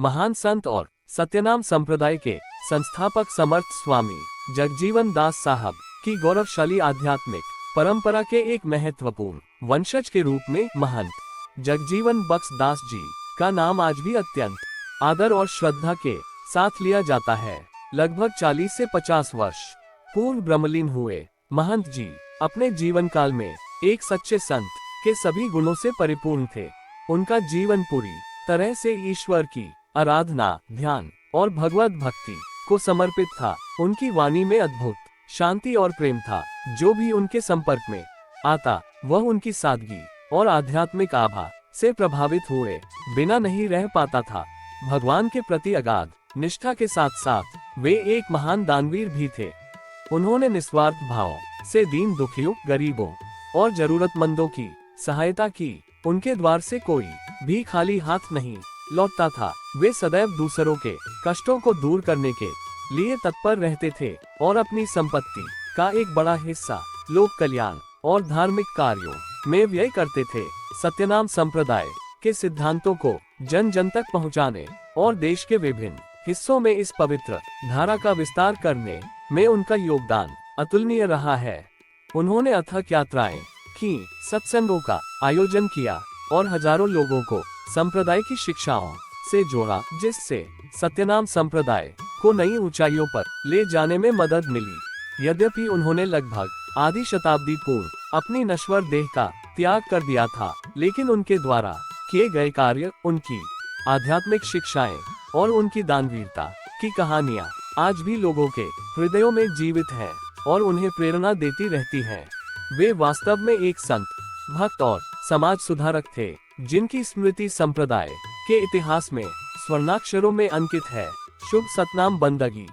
महान संत और सत्यनाम संप्रदाय के संस्थापक समर्थ स्वामी जगजीवन दास साहब की गौरवशाली आध्यात्मिक परंपरा के एक महत्वपूर्ण वंशज के रूप में महंत जगजीवन बख्श दास जी का नाम आज भी अत्यंत आदर और श्रद्धा के साथ लिया जाता है। लगभग 40 से 50 वर्ष पूर्व ब्रह्मलीन हुए महंत जी अपने जीवन काल में एक सच्चे संत के सभी गुणों से परिपूर्ण थे। उनका जीवन पूरी तरह से ईश्वर की आराधना, ध्यान और भगवत भक्ति को समर्पित था। उनकी वाणी में अद्भुत शांति और प्रेम था। जो भी उनके संपर्क में आता वह उनकी सादगी और आध्यात्मिक आभा से प्रभावित हुए बिना नहीं रह पाता था। भगवान के प्रति अगाध निष्ठा के साथ साथ वे एक महान दानवीर भी थे। उन्होंने निस्वार्थ भाव से दीन दुखियों, गरीबों और जरूरतमंदों की सहायता की। उनके द्वार से कोई भी खाली हाथ नहीं लौटता था। वे सदैव दूसरों के कष्टों को दूर करने के लिए तत्पर रहते थे और अपनी संपत्ति का एक बड़ा हिस्सा लोक कल्याण और धार्मिक कार्यों में व्यय करते थे। सत्यनाम संप्रदाय के सिद्धांतों को जन जन तक पहुंचाने और देश के विभिन्न हिस्सों में इस पवित्र धारा का विस्तार करने में उनका योगदान अतुलनीय रहा है। उन्होंने अथक यात्राएं की, सत्संगों का आयोजन किया और हजारों लोगों को संप्रदाय की शिक्षाओं से जोड़ा, जिससे सत्यनाम संप्रदाय को नई ऊंचाइयों पर ले जाने में मदद मिली। यद्यपि उन्होंने लगभग आधी शताब्दी पूर्व अपनी नश्वर देह का त्याग कर दिया था, लेकिन उनके द्वारा किए गए कार्य, उनकी आध्यात्मिक शिक्षाएं और उनकी दानवीरता की कहानियां आज भी लोगों के हृदयों में जीवित हैं और उन्हें प्रेरणा देती रहती हैं। वे वास्तव में एक संत, भक्त और समाज सुधारक थे, जिनकी स्मृति संप्रदाय के इतिहास में स्वर्णाक्षरों में अंकित है। शुभ सतनाम बंदगी।